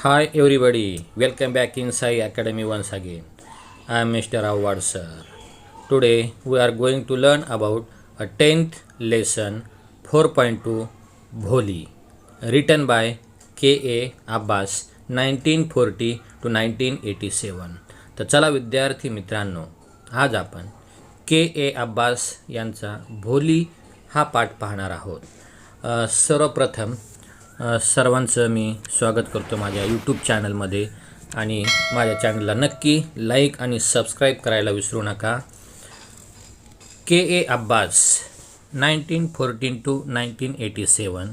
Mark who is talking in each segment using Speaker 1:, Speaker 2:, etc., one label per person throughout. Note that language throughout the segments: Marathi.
Speaker 1: Hi everybody, welcome back in Sai Academy once again. I am Mr. Awad sir. Today we are going to learn about a 10th lesson 4.2 Bholi, written by K.A. Abbas 1940 to 1987. तर चला विद्यार्थी मित्रांनो, आज आपण K.A. अब्बास यांचा भोली हा पाठ पाहणार आहोत. सर्वप्रथम सर्वांचं मी स्वागत करतो माझ्या यूट्यूब चॅनलमध्ये आणि माझ्या चॅनलला नक्की लाईक आणि सबस्क्राईब करायला विसरू नका. K.A. Abbas 1914 to 1987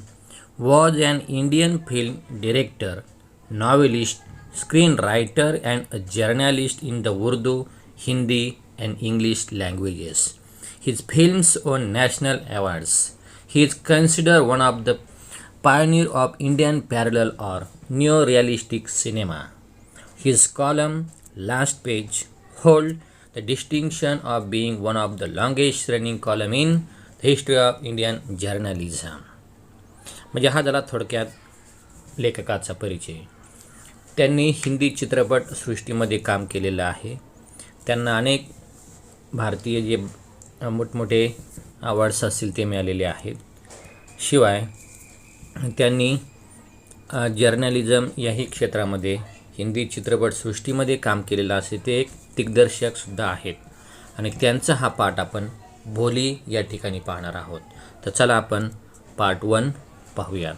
Speaker 1: was an Indian film director, novelist, screenwriter and a journalist in the Urdu, Hindi and English languages. His films won national awards. He is considered one of the pioneer of Indian parallel or neo-realistic cinema. His column, Last Page, hold the distinction of being one of the longest running column in the history of Indian journalism. म्हणजे हा झाला थोडक्यात लेखकाचा परिचय. त्यांनी हिंदी चित्रपट सृष्टीमध्ये काम केलेलं आहे. त्यांना अनेक भारतीय जे मोठमोठे अवॉर्ड्स असतील ते मिळालेले आहेत. शिवाय त्यांनी जर्नलिझम याही क्षेत्रामध्ये हिंदी चित्रपट सृष्टीमध्ये काम केलेलं असे ते एक दिग्दर्शकसुद्धा आहेत आणि त्यांचा हा पाठ आपण भोली या ठिकाणी पाहणार आहोत. तर चला आपण पार्ट 1 पाहूया.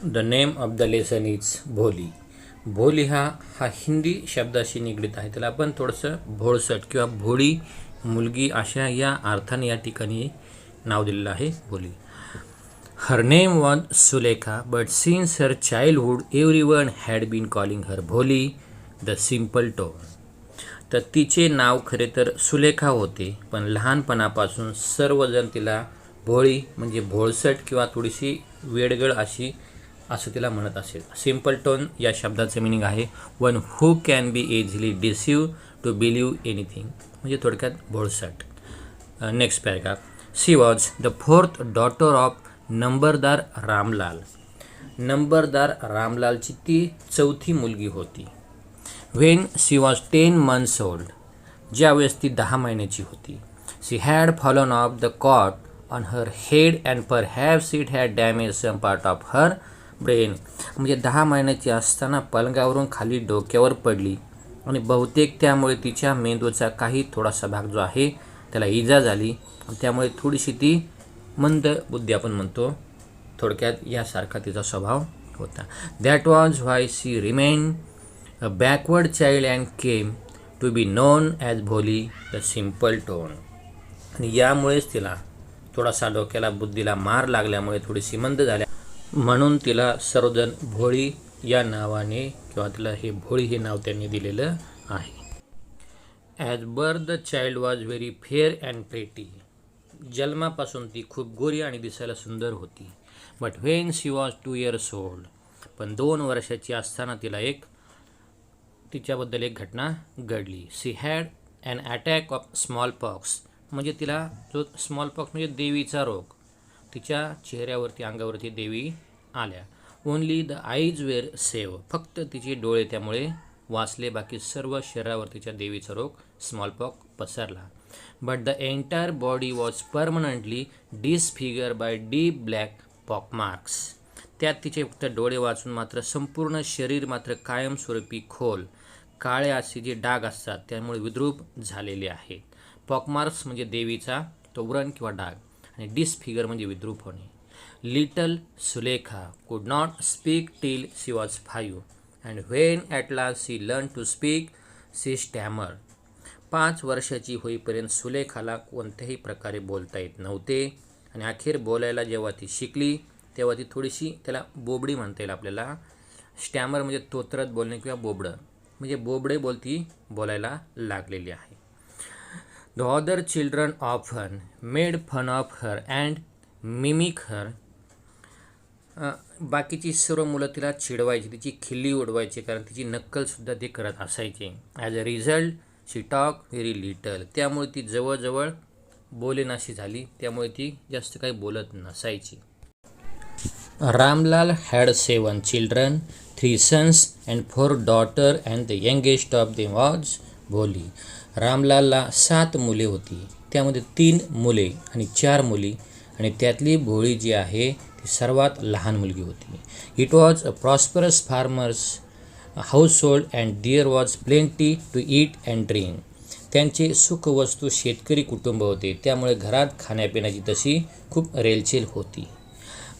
Speaker 1: The name of the lesson is भोली. भोली हा हिंदी शब्दाशी निगडीत आहे. त्याला आपण थोडंसं भोळसट किंवा भोळी मुलगी अशा या अर्थाने या ठिकाणी नाव दिलेलं आहे भोली. Her name was Sulekha, but since her childhood, everyone had been calling her Bholi, the simple tone. तर तिचे नाव खरे तर सुलेखा होते, पण लहानपणापासून सर्वजण तिला भोळी म्हणजे भोळसट किंवा थोडीशी वेडगळ अशी असं तिला म्हणत असेल. सिम्पल टोन या शब्दाचं मिनिंग आहे one who can be easily deceive to believe anything, म्हणजे थोडक्यात भोळसट. Next paragraph. She was the fourth daughter of Numberdar Ramlal. नंबरदार रामलालची ती चौथी मुलगी होती. When she was 10 months old, ज्यावेळेस ती 10 महिन्याची होती. She had fallen off the cot on her head and perhaps it had damage some part of her brain. म्हणजे 10 महिन्याची असताना पलंगावरून खाली डोक्यावर पडली आणि बहुतेक त्यामुळे तिच्या मेंदूचा काही थोडासा भाग जो आहे त्याला इजा झाली. त्यामुळे थोडीशी ती मंद बुद्धी आपण म्हणतो, थोडक्यात यासारखा तिचा स्वभाव होता. That was why she remain a backward child and came to be known as Bholi the simpleton. आणि यामुळेच तिला थोडासा डोक्याला बुद्धीला मार लागल्यामुळे थोडीशी मंद झाल्या म्हणून तिला सर्वजण भोळी या नावाने किंवा तिला हे भोळी हे नाव त्यांनी दिलेलं आहे. As birth the child was very fair and pretty. जन्मापासून ती खूप गोरी आणि दिसायला सुंदर होती. But when she was 2 years old, पण 2 वर्षाची असताना तिच्याबद्दल एक घटना घडली. She had an attack of smallpox, म्हणजे तिला जो स्मॉल पॉक्स म्हणजे देवीचा रोग, तिच्या चेहऱ्यावरती अंगावरती देवी आल्या. Only the eyes were save, फक्त तिचे डोळे त्यामुळे वाचले, बाकी सर्व शरीरावर तिच्या देवीचा रोग स्मॉल पॉक्स पसरला. But the entire body was permanently disfigure by deep black pockmarks. त्यात तिचे फक्त डोळे वाचून मात्र संपूर्ण शरीर मात्र कायमस्वरूपी खोल काळे असे जे डाग असतात त्यामुळे विद्रूप झालेले आहेत. पॉकमार्क्स म्हणजे देवीचा तो व्रण किंवा डाग आणि डिसफिगर म्हणजे विद्रूप होणे. Little Sulekha could not speak till she was 5 and when at last she learn to speak she stammer. 5 वर्षाची होईपर्यंत सुलेखाला कोणत्याही प्रकारे बोलता येत नव्हते आणि अखेर बोलायला जेव्हा ती शिकली तेव्हा ती थोडीशी त्याला बोबडी म्हणता येईल आपल्याला. स्टॅमर म्हणजे तोत्रत बोलणे किंवा बोबडं, म्हणजे बोबडे बोलती बोलायला लागलेली आहे. The other children often made fun of her and mimic her. बाकीची सर्व मुलं तिला चिडवायची, तिची खिल्ली उडवायची, कारण तिची नक्कलसुद्धा ते करत असायचे. As a result she talk very little, त्यामुळे ती जवळजवळ बोलेनाशी झाली, त्यामुळे ती जास्त काही बोलत नसायची. Ramlal had 7 children, 3 sons and 4 daughters, and the youngest of them was भोली. रामलालला 7 मुले होती, त्यामध्ये 3 मुले आणि 4 मुली, आणि त्यातली भोळी जी आहे ती सर्वात लहान मुलगी होती. It was a prosperous farmers household and there was plenty to eat and drink. त्यांचे सुखवस्तू शेतकरी कुटुंब होते, त्यामुळे घरात खाण्यापिण्याची तशी खूप रेलचेल होती.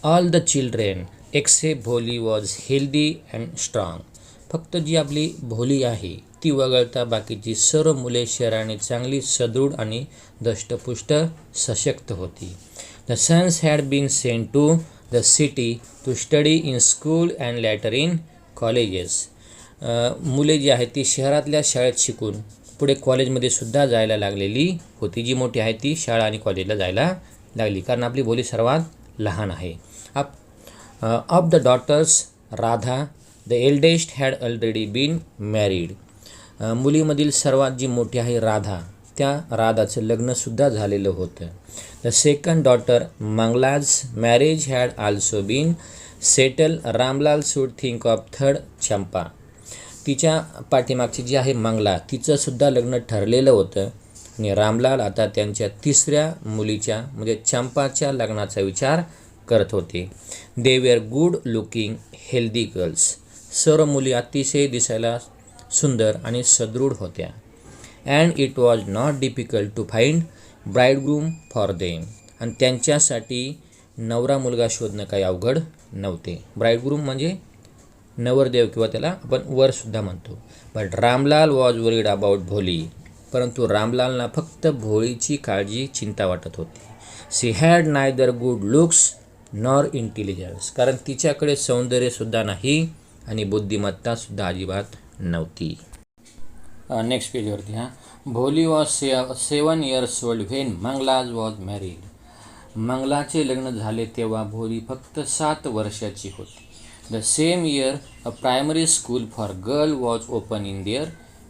Speaker 1: ऑल द चिल्ड्रेन एक्सेप्ट भोली वॉज हेल्दी अँड स्ट्रॉंग. फक्त जी आपली भोली आहे ती वगळता बाकीची सर्व मुले शरीराने चांगली सदृढ आणि दष्टपुष्ट सशक्त होती. The sons had been sent to the city to study in school and later in colleges. मुले जी आहेत ती शहरातल्या शाळेत शिकून पुढे कॉलेजमध्ये सुद्धा जायला लागलेली होती. जी मोठी आहे ती शाळा आणि कॉलेजला जायला लागली, कारण आपली भोली सर्वात लहान आहे. Of the daughters Radha the eldest had already been married. मुलीमधील सर्वात जी मोठी आहे राधा, त्या राधाचं लग्नसुद्धा झालेलं होतं. The second daughter Mangala's marriage had also been settle. Ramlal should think of third Champa. तिच्या पाठीमागची जी आहे मंगला, तिचंसुद्धा लग्न ठरलेलं होतं आणि रामलाल आता त्यांच्या 3ऱ्या मुलीच्या म्हणजे चंपाच्या लग्नाचा विचार करत होते. They were good looking healthy girls. सर्व मुली अतिशय दिसायला सुंदर आणि सदृढ होत्या. And it was not difficult to find bridegroom for them. आणि त्यांच्यासाठी नवरा मुलगा शोधणं काही अवघड नव्हते. ब्राईडग्रूम म्हणजे नवरदेव किंवा त्याला आपण वरसुद्धा म्हणतो. But Ramlal was worried about Bholi. परंतु रामलालना फक्त भोळीची काळजी चिंता वाटत होती. She had neither good looks nor intelligence. कारण तिच्याकडे सौंदर्यसुद्धा नाही आणि बुद्धिमत्तासुद्धा अजिबात नव्हती. नेक्स्ट पेजवरती Bholi was 7 years old when Mangala's was married. मंगलाचे लग्न झाले तेव्हा भोली फक्त 7 वर्षाची होती. The same year a primary school for girl was open in their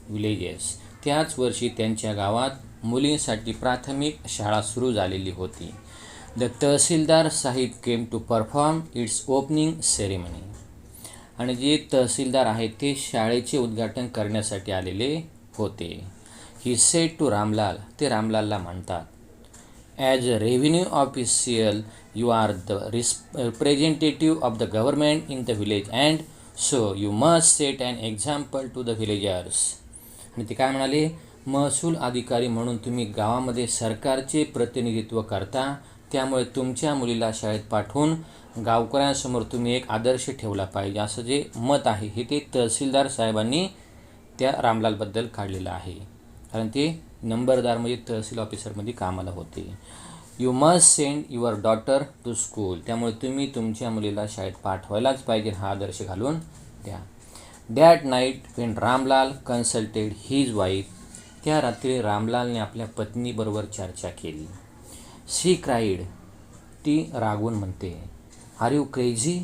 Speaker 1: villages. त्याच वर्षी त्यांच्या गावात मुलींसाठी प्राथमिक शाळा सुरू झालेली होती. The tehsildar sahib came to perform its opening ceremony. आणि जे तहसीलदार आहेत ते शाळेचे उद्घाटन करण्यासाठी आलेले होते. He said to Ramlal. ते रामलालला म्हणतात, as a revenue official you are the representative of the government in the village and so you must set an example to the villagers. आणि ते काय म्हणाले, महसूल अधिकारी म्हणून तुम्ही गावामध्ये सरकारचे प्रतिनिधित्व करता, त्यामुळे तुमच्या मुलीला शाळेत पाठवून गावकऱ्यांसमोर तुम्ही एक आदर्श ठेवला पाहिजे, असं जे मत आहे हे ते तहसीलदार साहेबांनी त्या रामलालबद्दल काढलेलं आहे. कारण ते नंबरदार म्हणजे तहसील ऑफिसरमध्ये कामाला होते. You must send your daughter to school. त्यामुळे तुम्ही तुमच्या मुलीला शाळेत पाठवायलाच पाहिजे, हा आदर्श घालून द्या. That night Wien Ramlal consulted his wife. त्या रात्री रामलालने आपल्या पत्नीबरोबर चर्चा केली. शी क्राईड. ती रागवून म्हणते, आर यू क्रेझी.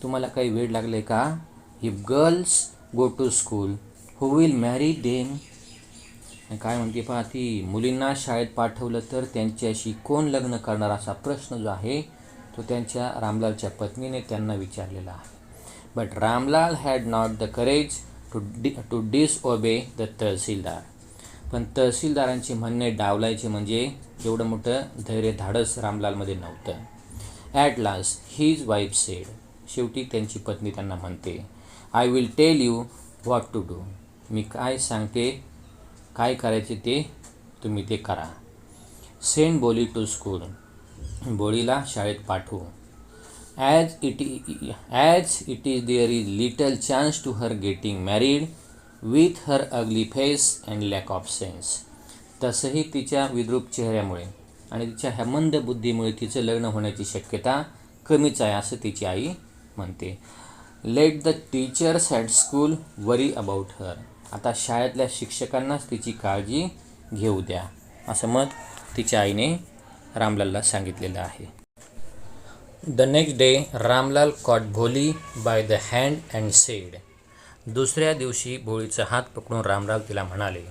Speaker 1: तुम्हाला काही वेळ लागले का. If girls go to school who will marry them. काय म्हणते पहा ती, मुलींना शाळेत पाठवलं तर त्यांच्याशी कोण लग्न करणार, असा प्रश्न जो आहे तो त्यांच्या रामलालच्या पत्नीने त्यांना विचारलेला आहे. But Ramlal had not the courage to disobey the tehsildar. पण तहसीलदारांचे म्हणणे डावलायचे म्हणजे एवढं मोठं धैर्य धाडस रामलालमध्ये नव्हतं. At last his wife said. शेवटी त्यांची पत्नी त्यांना म्हणते, I will tell you what to do. मी काय सांगते, काय करायचे ते तुम्ही ते करा. सेंड बोली टू स्कूल. बोलीला शाळेत पाठवू. As it is there is little chance to her getting married with her ugly face and lack of sense. तसंही तिच्या विद्रूप चेहऱ्यामुळे आणि तिच्या ह्या मंद बुद्धीमुळे तिचं लग्न होण्याची शक्यता कमीच आहे, असं तिची आई म्हणते. Let the teachers at school worry about her. आता शाळेतल्या शिक्षकांनाच तिची काळजी घेऊ द्या, असं मत तिच्या आईने रामलालला सांगितलेलं आहे. The next day Ramlal caught Bholi by the hand and said. दुसऱ्या दिवशी भोळीचा हात पकडून रामलाल तिला म्हणाले,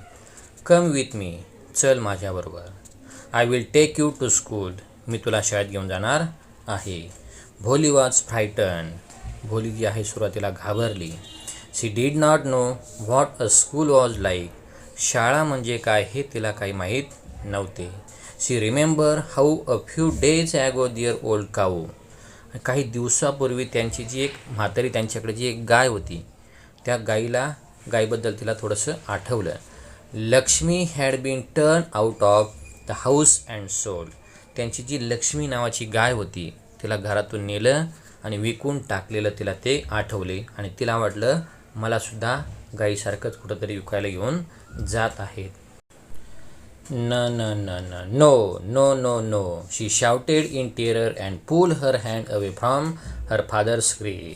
Speaker 1: कम विथ मी. चल माझ्याबरोबर. I will take you to school. मी तुला शाळेत घेऊन जाणार आहे. भोली वॉज फ्रायटन. भोली जी आहे सुरुवातीला घाबरली. She did not know what a school was like. शाळा म्हणजे काय हे तिला काही माहीत नव्हते. She remember how a few days ago their old cow. काही दिवसापूर्वी त्यांची जी एक म्हातारी, त्यांच्याकडे जी एक गाय होती, त्या गायीबद्दल तिला थोडंसं आठवलं. Lakshmi had been turn out of the house and sold. त्यांची जी लक्ष्मी नावाची गाय होती तिला घरातून नेलं आणि विकून टाकलेलं तिला ते आठवले आणि तिला वाटलं मलासुद्धा गायीसारखंच कुठंतरी विकायला घेऊन जात आहेत. न न न न no no no no. She shouted in terror and pull her hand away from her father's grave.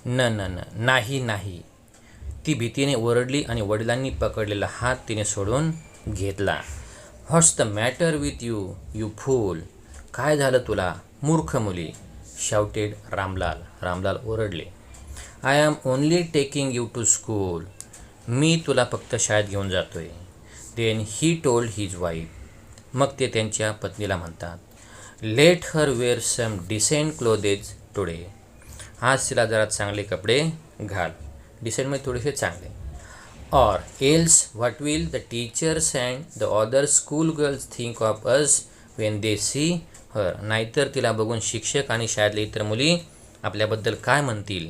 Speaker 1: न न न नाही नाही. ती भीतीने ओरडली आणि वडिलांनी पकडलेला हात तिने सोडून घेतला. What's the matter with you you fool. काय झालं तुला मूर्ख मुली. शाउटेड रामलाल. रामलाल ओरडले. I am only taking you to school. मी तुला फक्त शाळेत घेऊन जातोय. Then he told his wife. मग ते त्यांच्या पत्नीला म्हणतात, let her wear some decent clothes today. आज तिला जरा चांगले कपडे घाल. डिसेंट म्हणजे थोडेसे चांगले. Or else what will the teachers and the other school girls think of us when they see her. नाहीतर तिला बघून शिक्षक आणि शाळेतले इतर मुली आपल्याबद्दल काय म्हणतील.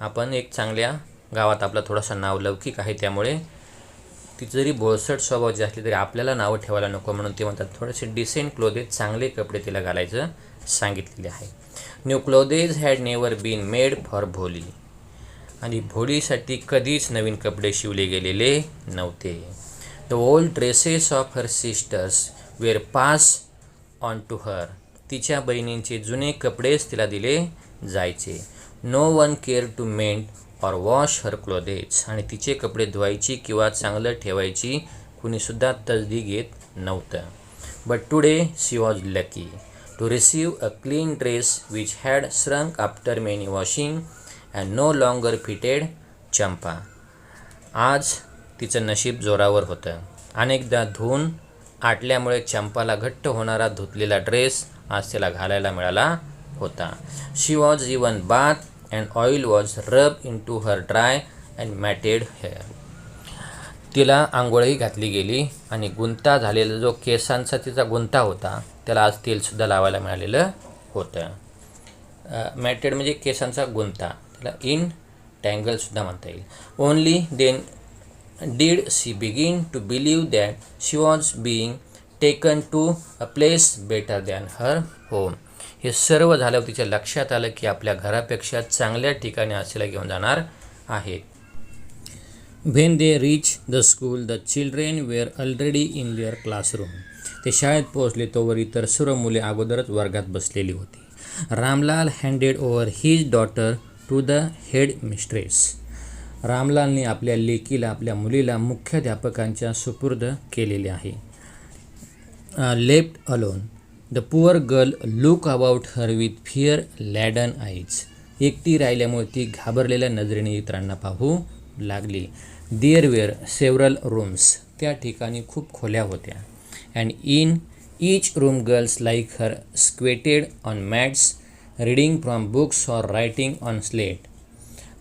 Speaker 1: आपण एक चांगल्या गावात आपला थोडासा नाव लौकिक आहे, त्यामुळे तिचं जरी बोळसट स्वभावाची असली तरी आपल्याला नावं ठेवायला नको म्हणून ते म्हणतात थोडेसे डिसेंट क्लोथेज, चांगले कपडे तिला घालायचं सांगितलेले आहे. New clothes had never been made for Bholi. आणि भोलीसाठी कधीच नवीन कपडे शिवले गेलेले नव्हते. The old dresses of her sisters were pass on to her. तिच्या बहिणींचे जुने कपडेच तिला दिले जायचे. No one care to mend or wash her clothes. आणि तिचे कपडे धुवायची किंवा चांगलं ठेवायची कुणीसुद्धा तसदी घेत नव्हतं. But today she was lucky to receive a clean dress which had shrunk after many washing and no longer fitted Champa. आज तिचं नशीब जोरावर होतं. अनेकदा धुवून आटल्यामुळे चंपाला घट्ट होणारा धुतलेला ड्रेस आज तिला घालायला मिळाला होता. She was even bath and oil was rub into her dry and matted hair. तिला आंघोळही घातली गेली आणि गुंता झालेला जो केसांचा तिचा गुंता होता त्याला आज तेलसुद्धा लावायला मिळालेलं होतं. मॅटेड म्हणजे केसांचा गुंता, त्याला इन टँगलसुद्धा म्हणता येईल. Only then did she begin to believe that she was being taken to a place better than her home. हे सर्व झाल्यावर तिच्या लक्षात आलं की आपल्या घरापेक्षा चांगल्या ठिकाणी असलेला घेऊन जाणार आहेत. When they reached the school, the children were already in their classroom. ते शाळेत पोहोचले तोवर इतर सर्व मुले अगोदरच वर्गात बसलेली होती. Ramlal handed over his daughter to the headmistress. रामलालने आपल्या लेकीला, आपल्या मुलीला मुख्याध्यापकांच्या सुपूर्द केलेले आहे. Left alone, the poor girl look about her with fear laden eyes. एकटी राहिल्यामुळे ती घाबरलेल्या नजरेने इतरांना पाहू लागली. There were several rooms. त्या ठिकाणी खूप खोल्या होत्या. And in each room girls like her squatted on mats reading from books or writing on slate.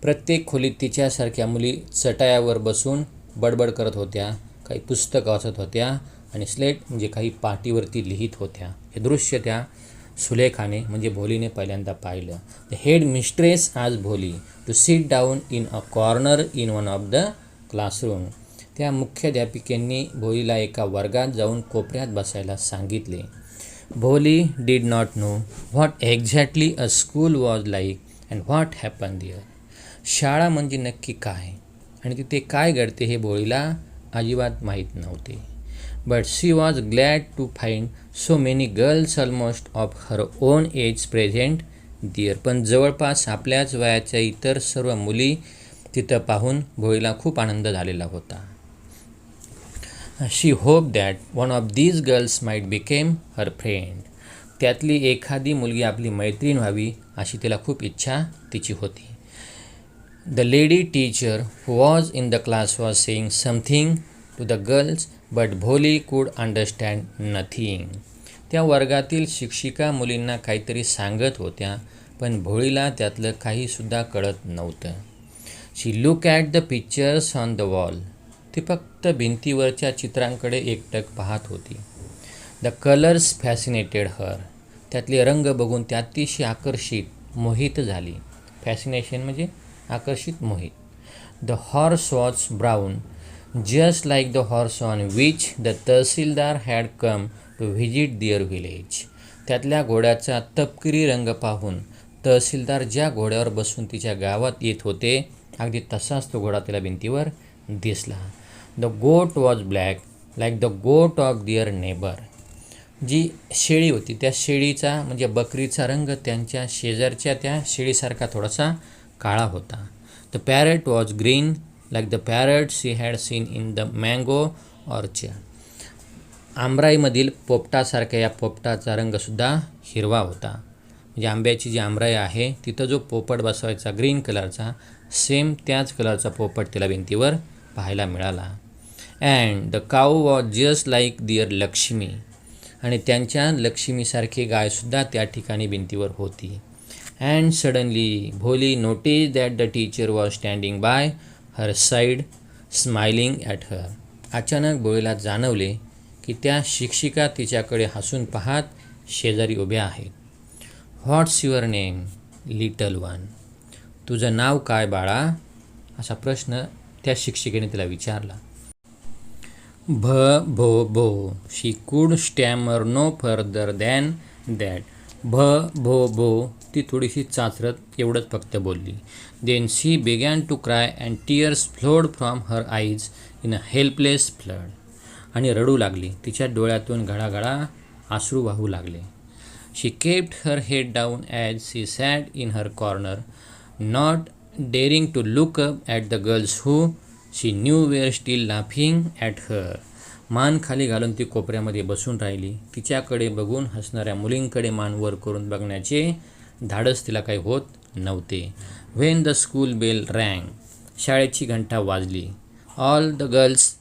Speaker 1: प्रत्येक खोलीत तिच्यासारख्या मुली चटायावर बसून बडबड करत होत्या, काही पुस्तकं वाचत होत्या आणि स्लेट म्हणजे काही पाटीवरती लिहित होत्या. हे दृश्य त्या सुलेखाने म्हणजे भोलीने पहिल्यांदा पाहिलं. द हेड मिस्ट्रेस आज Bholi to sit down in a corner in one of the classroom. त्या मुख्याध्यापिकेंनी भोलीला एका वर्गात जाऊन कोपऱ्यात बसायला सांगितले. Bholi did not know what exactly a school was like and what happen there. शाळा म्हणजे नक्की काय आणि तिथे काय घडते हे भोळीला अजिबात माहीत नव्हते. But she was glad to find so many girls almost of her own age present there. पण जवळपास आपल्याच वयाच्या इतर सर्व मुली तिथं पाहून भोळीला खूप आनंद झालेला होता. She hope that one of these girls might became her friend. त्यातली एखादी मुलगी आपली मैत्रीण व्हावी अशी तिला खूप इच्छा तिची होती. The lady teacher who was in the class was saying something to the girls, but Bholi could understand nothing. त्या वर्गातील शिक्षिका मुलींना काहीतरी सांगत होत्या, पण भोळीला त्यातलं काहीसुद्धा कळत नव्हतं. She look at the pictures on the wall. ती फक्त भिंतीवरच्या चित्रांकडे एकटक पाहत होती. The colours fascinated her. त्यातले रंग बघून ती अतिशय आकर्षित, मोहित झाली. फॅसिनेशन म्हणजे आकर्षित, मोहित. The horse was brown, just like the horse on which the tehsildar had come to visit their village. त्यातल्या घोड्याचा तपकिरी रंग पाहून तहसीलदार ज्या घोड्यावर बसून तिच्या गावात येत होते, अगदी तसाच तो घोडा तिला भिंतीवर दिसला. द गोट वॉज ब्लॅक लाईक द गोट ऑफ दिअर नेबर. जी शेळी होती त्या शेळीचा म्हणजे बकरीचा रंग त्यांच्या शेजारच्या त्या शेळीसारखा थोडासा काळा होता. The parrot was green like the parrot she had seen in the mango orchard. आमराईमधील पोपटासारख्या या पोपटाचा रंगसुद्धा हिरवा होता. म्हणजे आंब्याची जी आमराई आहे तिथं जो पोपट बसवायचा ग्रीन कलरचा, सेम त्याच कलरचा पोपट तिला भिंतीवर पाहायला मिळाला. And the cow was just like their Lakshmi. आणि त्यांच्या लक्ष्मीसारखी गायसुद्धा त्या ठिकाणी भिंतीवर होती. And suddenly Bholi notice that the teacher was standing by her side smiling at her. अचानक भोळीला जाणवले की त्या शिक्षिका तिच्याकडे हसून पाहत शेजारी उभ्या आहेत. व्हॉट्स युअर नेम लिटल वन. तुझं नाव काय बाळा, असा प्रश्न त्या शिक्षिकेने तिला विचारला. भ भो भो. She could stammer no further than that. भ भो भो. ती थोडीशी चाचरत एवढंच फक्त बोलली. Then she began to cry and tears flowed from her eyes in a helpless flood. आणि रडू लागली. तिच्या डोळ्यातून घळाघळा अश्रू वाहू लागले. She kept her head down as she sat in her corner, not daring to look up at the girls who she knew were still laughing at her. मान खाली घालून ती कोपऱ्यामध्ये बसून राहिली. तिच्याकडे बघून हसणाऱ्या मुलींकडे मान वर करून बघण्याचे धाडस तिला काही होत नव्हते. When the school bell rang. शाळेची घंटा वाजली. All the girls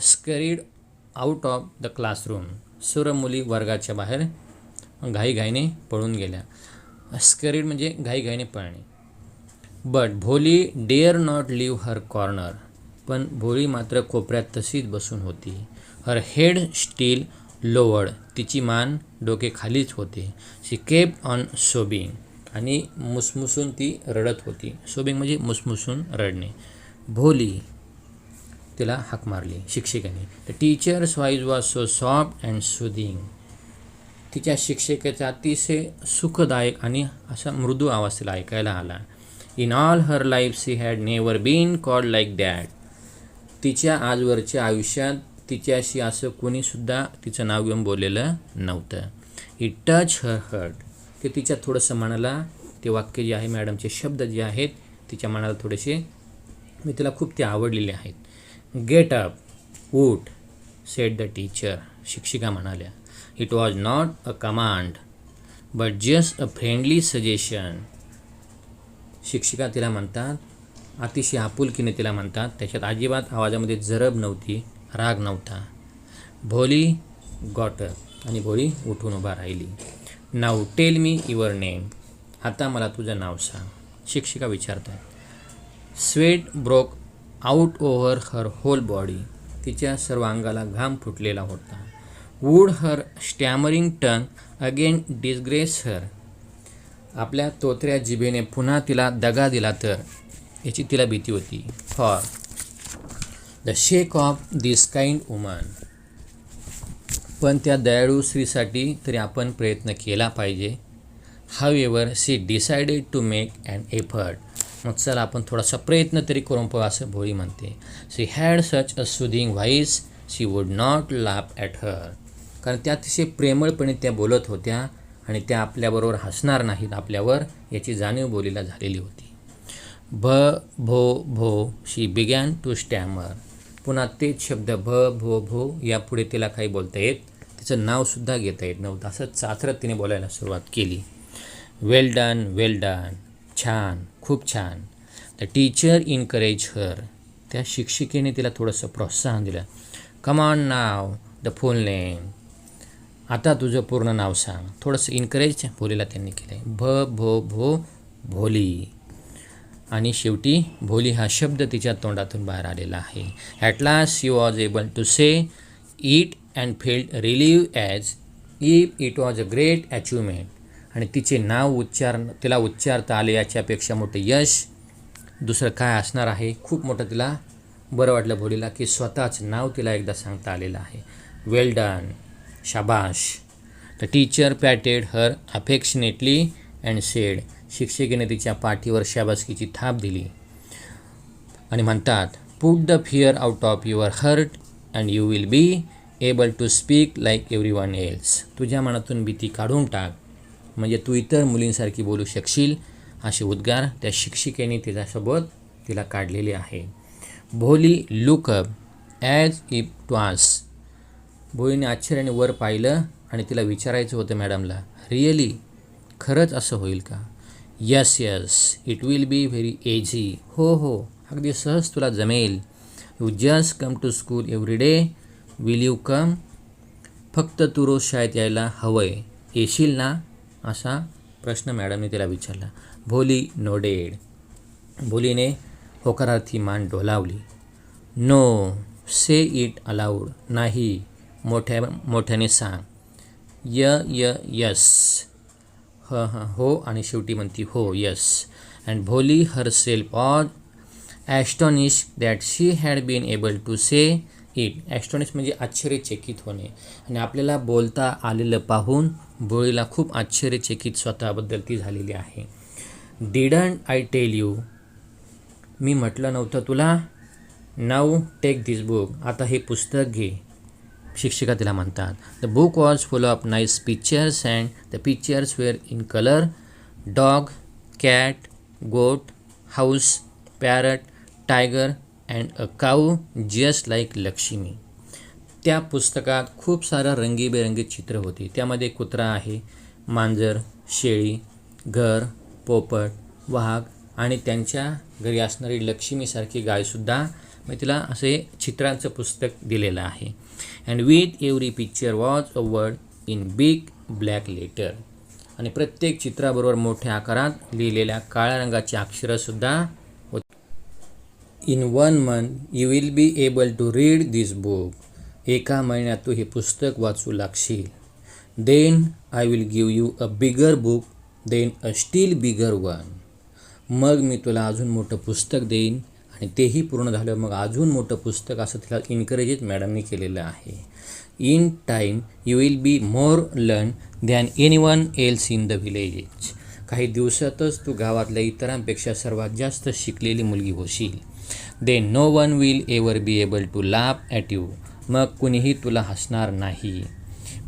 Speaker 1: scurried out of the classroom. सर्व मुली वर्गाच्या बाहेर घाईघाईने पळून गेल्या. स्करीड म्हणजे घाईघाईने पळणे. But Bholi dare not leave her corner. पण भोळी मात्र कोपऱ्यात तशीच बसून होती. Her head still lowered. तिची मान डोके खालीच होते. She kept on sobbing. आणि मुसमुसून ती रडत होती. सोबिंग म्हणजे मुसमुसून रडणे. भोली, तिला हाक मारली शिक्षिकेने. The teachers voice was so soft and soothing. तिच्या शिक्षिकेचा अतिशय सुखदायक आणि असा मृदू आवाज तिला ऐकायला आला. In all her life she had never been called like that. तिच्या आजवरच्या आयुष्यात तिच्याशी असं कोणीसुद्धा तिचं नाव घेऊन बोललेलं नव्हतं. It touch her heart. ते तिच्या थोडंसं मनाला, ते वाक्य जे आहे, मॅडमचे शब्द जे आहेत तिच्या मनाला थोडेसे, मी तिला खूप ते आवडलेले आहेत. गेट अप, उठ, सेड द टीचर. शिक्षिका म्हणाल्या. It was not a command but just a friendly suggestion. शिक्षिका तिला म्हणतात, अतिशय आपुलकीने तिला म्हणतात. त्याच्यात अजिबात आवाजामध्ये जरब नव्हती, राग नव्हता. भोली गॉट अप. आणि भोली उठून उभा राहिली. Now tell me your name. आता मला तुझं नाव सांग, शिक्षिका विचारतात. Sweat broke out over her whole body. तिच्या सर्व अंगाला घाम फुटलेला होता. वूड हर स्टॅमरिंग टंग अगेन डिस्ग्रेस हर. आपल्या तोतऱ्या जिभेने पुन्हा तिला दगा दिला तर, याची तिला भीती होती. For the sake of this kind woman. पण त्या दयाळू स्त्रीसाठी तरी आपण प्रयत्न केला पाहिजे. However she decided to make an effort. मग चला आपण थोडासा प्रयत्न तरी करून पाहू, असं भोळी म्हणते. She had such a soothing voice she would not laugh at her. कारण त्या अतिशय प्रेमळपणे त्या बोलत होत्या आणि त्या आपल्याबरोबर हसणार नाहीत आपल्यावर, याची जाणीव बोलीला झालेली होती. भ भो भो. शी बिगॅन टू स्टॅमर. पुन्हा तेच शब्द भ भो भो. यापुढे तिला काही बोलता येत, तिचं नावसुद्धा घेता येत नव्हतं. असं चाचरत तिने बोलायला सुरुवात केली. वेल डन, वेल डन. छान, खूप छान. द टीचर इनकरेज हर. त्या शिक्षिकेने तिला थोडंसं प्रोत्साहन दिलं. Come on now the full name. आता तुझं पूर्ण नाव सांग. थोडंसं इन्करेज भोलीला त्यांनी केलं आहे. भो भोली. आणि शेवटी भोली हा शब्द तिच्या तोंडातून बाहेर आलेला आहे. At last she was able to say it and felt relieved as if it was a great achievement. आणि तिचे नाव तिला उच्चारता आले याच्यापेक्षा मोठं यश दुसरं काय असणार आहे. खूप मोठं तिला बरं वाटलं भोलीला की स्वतःच नाव तिला एकदा सांगता आलेलं आहे. वेल डन, शाबाश. The teacher patted her affectionately and said. शिक्षिकेने तिच्या पाठीवर शाबासकीची थाप दिली आणि म्हणतात, put the fear out of your heart and you will be able to speak like everyone else. तुझ्या मनातून भीती काढून टाक म्हणजे तू इतर मुलींसारखी बोलू शकशील. असे उद्गार त्या शिक्षिकेने तिच्यासोबत तिला काढलेले आहे. Bholi look up as if to ask. भोलीने आश्चर्याने वर पाहिलं आणि तिला विचारायचं होतं मॅडमला, रिअली खरंच असं होईल का? Yes it will be very easy. हो अगदी सहज तुला जमेल. You just come to school every day. Will you come. फक्त तू रोज शाळेत यायला हवंय, येशील ना? असा प्रश्न मॅडमने तिला विचारला. भोली नोडेड. भोलीने होकारार्थी मान डोलावली. No, say it aloud. नाही, मोठ्याने सांग. यस. हो आणि शेवटी म्हणती हो, yes. And Bholi herself was astonish that she had been able to say it. Astonish म्हणजे आश्चर्यचकित होणे. आणि आपल्याला बोलता आलेलं पाहून भोलीला खूप आश्चर्यचकित स्वतःबद्दल ती झालेली आहे. Didn't I tell you. मी म्हटलं नव्हतं तुला? Now take this book. आता हे पुस्तक घे. शिक्षिका तिला म्हणतात. The book was full of nice pictures and the pictures were in colour. Dog, cat, goat, house, parrot, tiger and a cow just like Lakshmi. त्या पुस्तकात खूप सारं रंगीबेरंगी चित्र होती. त्यामध्ये कुत्रा आहे, मांजर, शेळी, घर, पोपट, वाघ आणि त्यांच्या घरी असणारी लक्ष्मीसारखी गायसुद्धा. मग तिला असे चित्रांचं पुस्तक दिलेलं आहे. And with every picture was a word in big black letter. आणि प्रत्येक चित्राबरोबर मोठ्या आकारात लिहिलेल्या काळ्या रंगाची अक्षरंसुद्धा होती. In 1 month you will be able to read this book. 1 महिन्यात तू हे पुस्तक वाचू लागशील. Then I will give you a bigger book, then a still bigger one. मग मी तुला अजून मोठं पुस्तक देईन आणि तेही पूर्ण झालं मग अजून मोठं पुस्तक. असं तिला इन्करेज मॅडमनी केलेलं आहे. In time you will be more learn than anyone else in the village. काही दिवसातच तू गावातल्या इतरांपेक्षा सर्वात जास्त शिकलेली मुलगी होशील. Then no one will ever be able to laugh at you. मग कुणीही तुला हसणार नाही.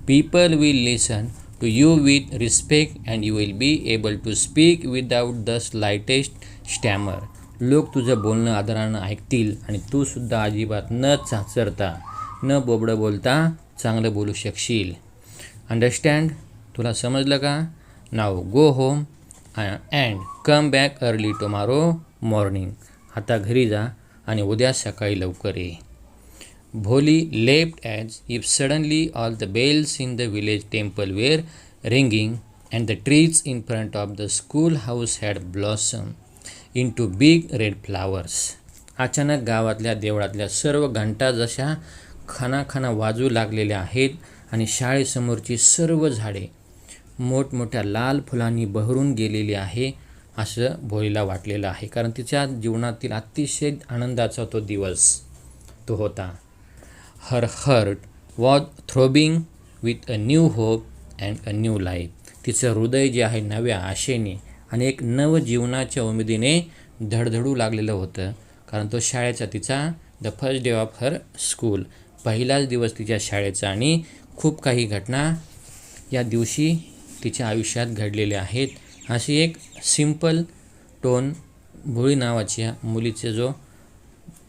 Speaker 1: People will listen to you with respect and you will be able to speak without the slightest stammer. लोक तुझं बोलणं आदरानं ऐकतील आणि तू सुद्धा अजिबात न चाचरता न बोबडं बोलता चांगलं बोलू शकशील. अंडरस्टँड? तुला समजलं का? Now go home and come back early tomorrow morning. आता घरी जा आणि उद्या सकाळी लवकर ये. Bholi left as if suddenly all the bells in the village temple were ringing and the trees in front of the school house had blossom into big red flowers. अचानक गावातल्या देवळातल्या सर्व घंटा जशा खानाखाना वाजू लागलेल्या आहेत आणि शाळेसमोरची सर्व झाडे मोठमोठ्या लाल फुलांनी बहरून गेलेली आहे असं भोलीला वाटलेलं आहे. कारण तिच्या जीवनातील अतिशय आनंदाचा तो दिवस तो होता. Her heart was throbbing with a new hope and a new life. तिचं हृदय जे आहे नव्या आशेने आणि एक नवजीवनाच्या उमेदीने धडधडू लागलेलं होतं. कारण तो शाळेचा तिचा the first day of her school, पहिलाच दिवस तिच्या शाळेचा आणि खूप काही घटना या दिवशी तिच्या आयुष्यात घडलेल्या आहेत. अशी एक सिम्पल टोन भोळी नावाच्या मुलीचे जो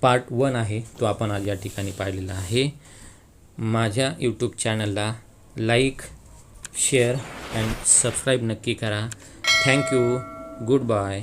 Speaker 1: पार्ट 1 आहे तो आपण आज या ठिकाणी पाहिलेला आहे. माझ्या यूट्यूब चॅनलला लाईक, शेअर अँड सबस्क्राईब नक्की करा. थँक्यू. Good bye.